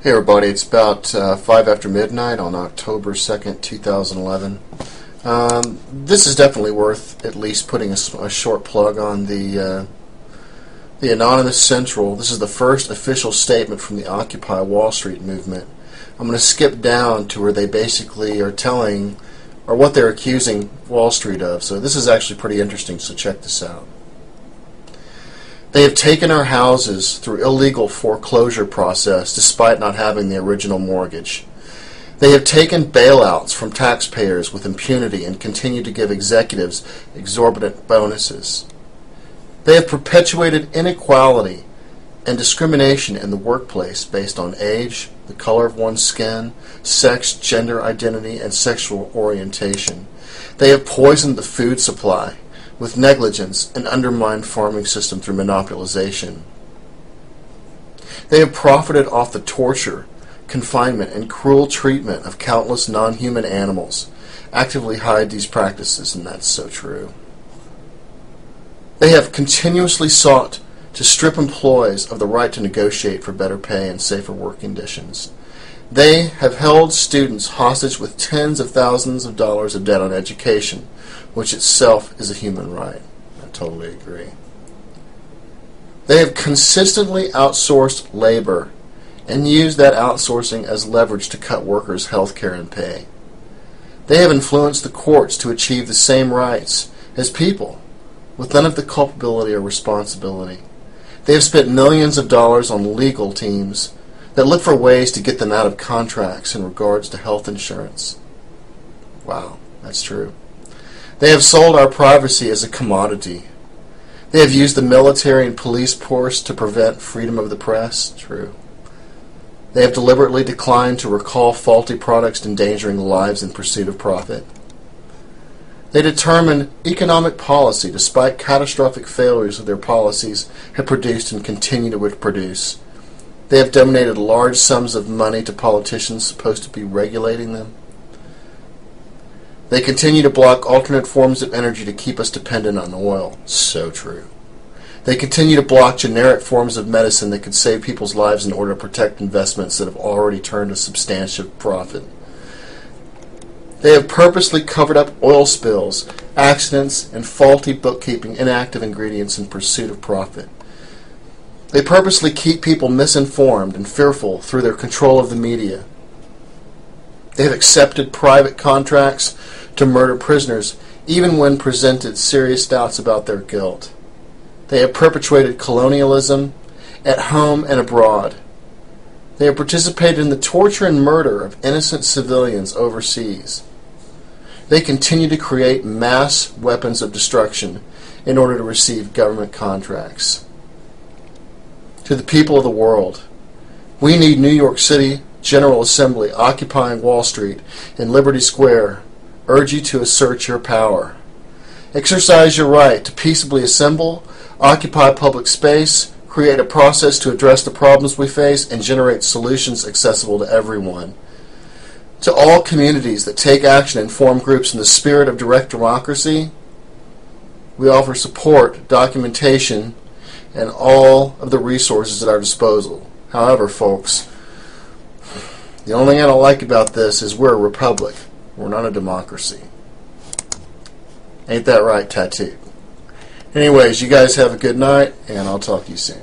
Hey everybody, it's about 5 after midnight on October 2nd, 2011. This is definitely worth at least putting a short plug on the Anonymous Central. This is the first official statement from the Occupy Wall Street movement. I'm going to skip down to where they basically are telling, or what they're accusing Wall Street of. So this is actually pretty interesting, so check this out. They have taken our houses through illegal foreclosure process despite not having the original mortgage. They have taken bailouts from taxpayers with impunity and continue to give executives exorbitant bonuses. They have perpetuated inequality and discrimination in the workplace based on age, the color of one's skin, sex, gender identity, and sexual orientation. They have poisoned the food supply with negligence and undermined farming system through monopolization. They have profited off the torture, confinement, and cruel treatment of countless non-human animals. Actively hide these practices, and that's so true. They have continuously sought to strip employees of the right to negotiate for better pay and safer work conditions. They have held students hostage with tens of thousands of dollars of debt on education, which itself is a human right. I totally agree. They have consistently outsourced labor and used that outsourcing as leverage to cut workers' health care and pay. They have influenced the courts to achieve the same rights as people, with none of the culpability or responsibility. They have spent millions of dollars on legal teams that look for ways to get them out of contracts in regards to health insurance. Wow, that's true. They have sold our privacy as a commodity. They have used the military and police force to prevent freedom of the press. True. They have deliberately declined to recall faulty products endangering lives in pursuit of profit. They determine economic policy despite catastrophic failures of their policies have produced and continue to produce. They have donated large sums of money to politicians supposed to be regulating them. They continue to block alternate forms of energy to keep us dependent on oil. So true. They continue to block generic forms of medicine that could save people's lives in order to protect investments that have already turned a substantial profit. They have purposely covered up oil spills, accidents, and faulty bookkeeping inactive ingredients in pursuit of profit. They purposely keep people misinformed and fearful through their control of the media. They have accepted private contracts to murder prisoners even when presented serious doubts about their guilt. They have perpetuated colonialism at home and abroad. They have participated in the torture and murder of innocent civilians overseas. They continue to create mass weapons of destruction in order to receive government contracts. To the people of the world, we need New York City General Assembly occupying Wall Street and Liberty Square urge you to assert your power. Exercise your right to peaceably assemble, occupy public space, create a process to address the problems we face, and generate solutions accessible to everyone. To all communities that take action and form groups in the spirit of direct democracy, we offer support, documentation, and all of the resources at our disposal. However, folks, the only thing I don't like about this is we're a republic. We're not a democracy. Ain't that right, Tattoo? Anyways, you guys have a good night, and I'll talk to you soon.